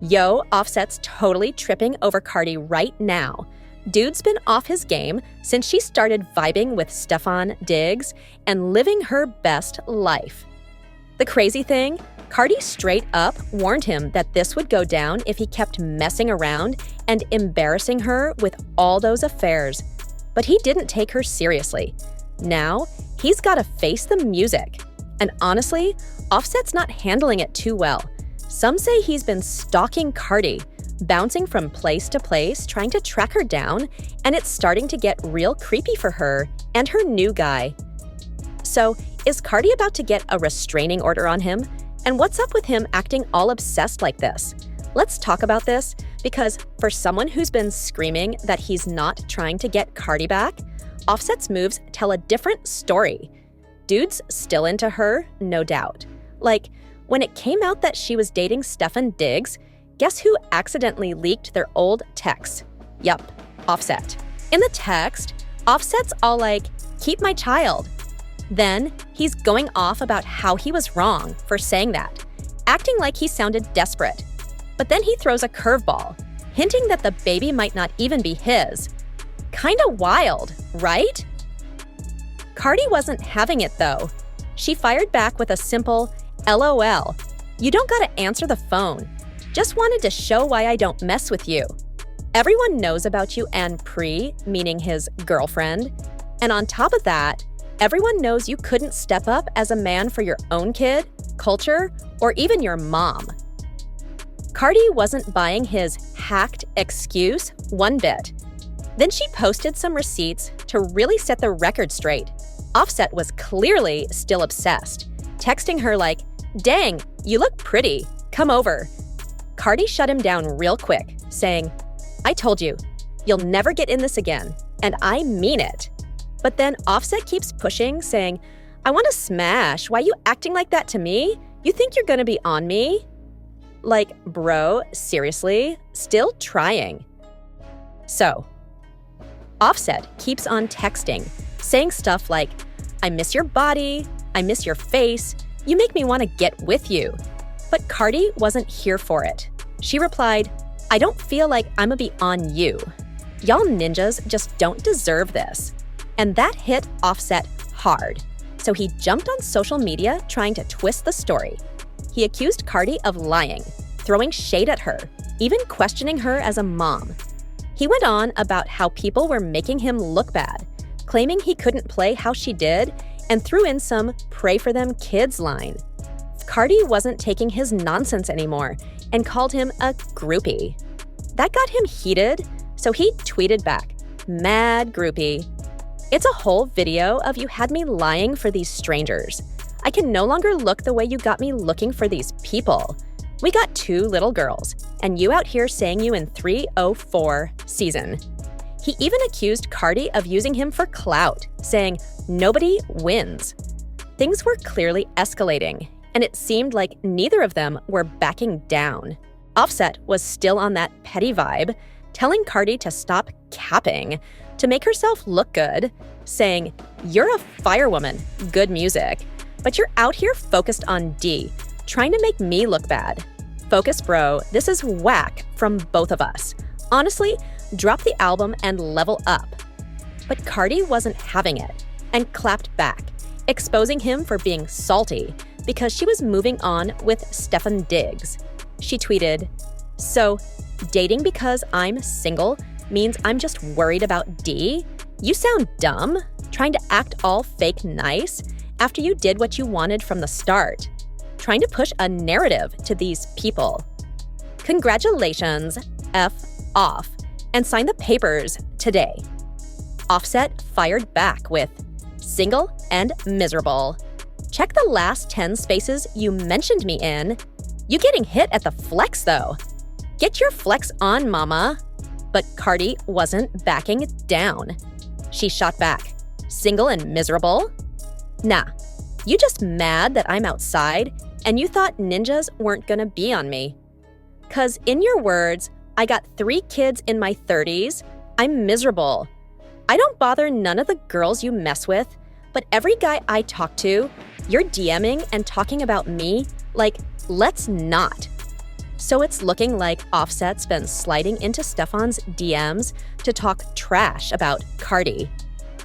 Yo, Offset's totally tripping over Cardi right now. Dude's been off his game since she started vibing with Stefan Diggs and living her best life. The crazy thing, Cardi straight up warned him that this would go down if he kept messing around and embarrassing her with all those affairs. But he didn't take her seriously. Now, he's gotta face the music. And honestly, Offset's not handling it too well. Some say he's been stalking Cardi, bouncing from place to place, trying to track her down, and it's starting to get real creepy for her and her new guy. So, is Cardi about to get a restraining order on him? And what's up with him acting all obsessed like this? Let's talk about this, because for someone who's been screaming that he's not trying to get Cardi back, Offset's moves tell a different story. Dude's still into her, no doubt. Like, when it came out that she was dating Stefan Diggs, guess who accidentally leaked their old texts? Yup, Offset. In the text, Offset's all like, "Keep my child." Then, he's going off about how he was wrong for saying that, acting like he sounded desperate. But then he throws a curveball, hinting that the baby might not even be his. Kinda wild, right? Cardi wasn't having it though. She fired back with a simple, LOL. You don't gotta answer the phone. Just wanted to show why I don't mess with you. Everyone knows about you and Pri, meaning his girlfriend. And on top of that, everyone knows you couldn't step up as a man for your own kid, culture, or even your mom. Cardi wasn't buying his hacked excuse one bit. Then she posted some receipts to really set the record straight. Offset was clearly still obsessed, texting her like, "Dang, you look pretty. Come over." Cardi shut him down real quick, saying, "I told you, you'll never get in this again, and I mean it." But then Offset keeps pushing, saying, "I want to smash. Why you acting like that to me? You think you're gonna be on me?" Like, bro, seriously? Still trying. So, Offset keeps on texting, saying stuff like, "I miss your body, I miss your face, you make me want to get with you." But Cardi wasn't here for it. She replied, "I don't feel like I'ma be on you. Y'all ninjas just don't deserve this." And that hit Offset hard. So he jumped on social media trying to twist the story. He accused Cardi of lying, throwing shade at her, even questioning her as a mom. He went on about how people were making him look bad, claiming he couldn't play how she did, and threw in some "pray for them kids" line. Cardi wasn't taking his nonsense anymore and called him a groupie. That got him heated, so he tweeted back, "Mad groupie. It's a whole video of you had me lying for these strangers. I can no longer look the way you got me looking for these people. We got 2 little girls, and you out here saying you in 304 season." He even accused Cardi of using him for clout, saying, "Nobody wins." Things were clearly escalating, and it seemed like neither of them were backing down. Offset was still on that petty vibe, telling Cardi to stop capping, to make herself look good, saying, "You're a firewoman, good music, but you're out here focused on D, trying to make me look bad. Focus, bro, this is whack from both of us. Honestly, drop the album and level up." But Cardi wasn't having it, and clapped back, exposing him for being salty because she was moving on with Stefan Diggs. She tweeted, "So, dating because I'm single means I'm just worried about D? You sound dumb, trying to act all fake nice after you did what you wanted from the start. Trying to push a narrative to these people. Congratulations, F off, and sign the papers today." Offset fired back with, "Single and miserable. Check the last 10 spaces you mentioned me in. You getting hit at the flex though. Get your flex on, mama." But Cardi wasn't backing down. She shot back, "Single and miserable? Nah, you just mad that I'm outside and you thought ninjas weren't gonna be on me. 'Cause in your words, I got 3 kids in my 30s, I'm miserable. I don't bother none of the girls you mess with, but every guy I talk to, you're DMing and talking about me like, let's not. So it's looking like Offset's been sliding into Stefan's DMs to talk trash about Cardi.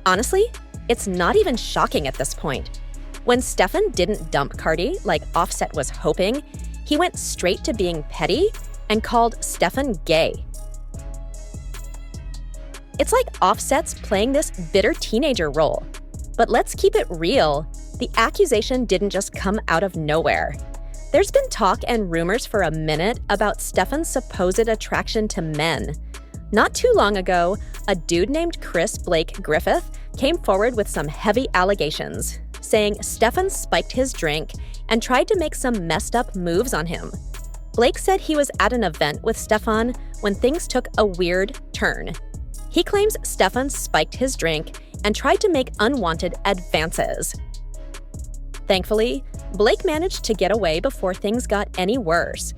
Honestly, it's not even shocking at this point. When Stefan didn't dump Cardi like Offset was hoping, he went straight to being petty and called Stefan gay. It's like Offset's playing this bitter teenager role. But let's keep it real. The accusation didn't just come out of nowhere. There's been talk and rumors for a minute about Stefan's supposed attraction to men. Not too long ago, a dude named Chris Blake Griffith came forward with some heavy allegations, saying Stefan spiked his drink and tried to make some messed up moves on him. Blake said he was at an event with Stefan when things took a weird turn. He claims Stefan spiked his drink and tried to make unwanted advances. Thankfully, Blake managed to get away before things got any worse.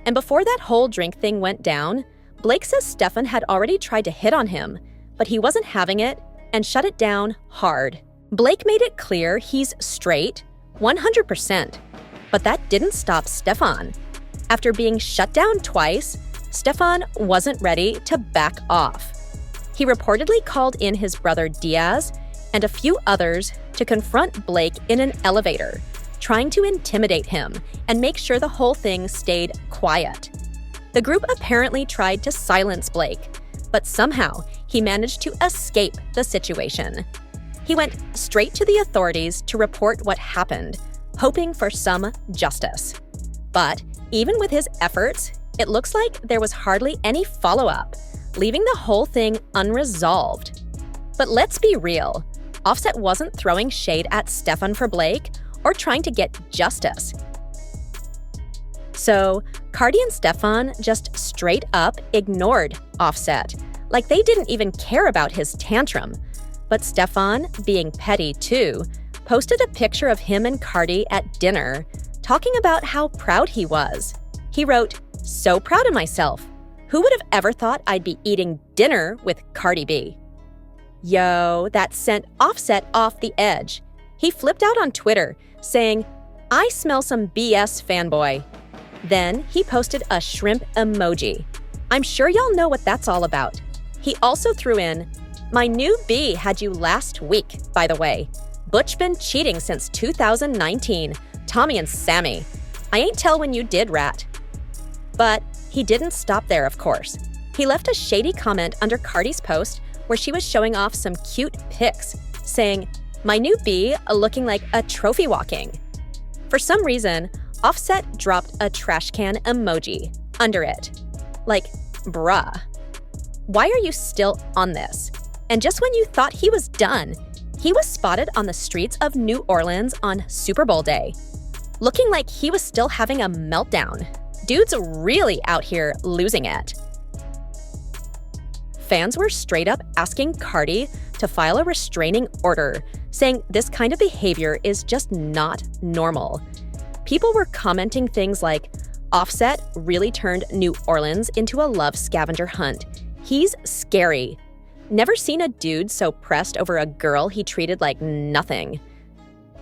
And before that whole drink thing went down, Blake says Stefan had already tried to hit on him, but he wasn't having it and shut it down hard. Blake made it clear he's straight, 100%, but that didn't stop Stefan. After being shut down twice, Stefan wasn't ready to back off. He reportedly called in his brother Diaz and a few others to confront Blake in an elevator, trying to intimidate him and make sure the whole thing stayed quiet. The group apparently tried to silence Blake, but somehow he managed to escape the situation. He went straight to the authorities to report what happened, hoping for some justice. But even with his efforts, it looks like there was hardly any follow-up, leaving the whole thing unresolved. But let's be real, Offset wasn't throwing shade at Stefan for Blake or trying to get justice. So, Cardi and Stefan just straight up ignored Offset, like they didn't even care about his tantrum. But Stefan, being petty too, posted a picture of him and Cardi at dinner, talking about how proud he was. He wrote, "So proud of myself. Who would have ever thought I'd be eating dinner with Cardi B?" Yo, that sent Offset off the edge. He flipped out on Twitter, saying, "I smell some BS, fanboy." Then he posted a shrimp emoji. I'm sure y'all know what that's all about. He also threw in, "My new B had you last week, by the way. Butch been cheating since 2019. Tommy and Sammy. I ain't tell when you did, rat." But he didn't stop there, of course. He left a shady comment under Cardi's post where she was showing off some cute pics, saying, "My new B looking like a trophy walking." For some reason, Offset dropped a trash can emoji under it. Like, bruh. Why are you still on this? And just when you thought he was done, he was spotted on the streets of New Orleans on Super Bowl day, looking like he was still having a meltdown. Dude's really out here losing it. Fans were straight up asking Cardi to file a restraining order, saying this kind of behavior is just not normal. People were commenting things like, Offset really turned New Orleans into a love scavenger hunt. He's scary. Never seen a dude so pressed over a girl he treated like nothing.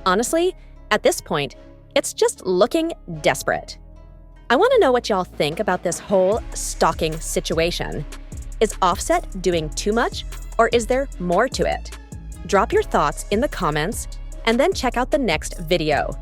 Honestly, at this point, it's just looking desperate. I want to know what y'all think about this whole stalking situation. Is Offset doing too much, or is there more to it? Drop your thoughts in the comments, and then check out the next video.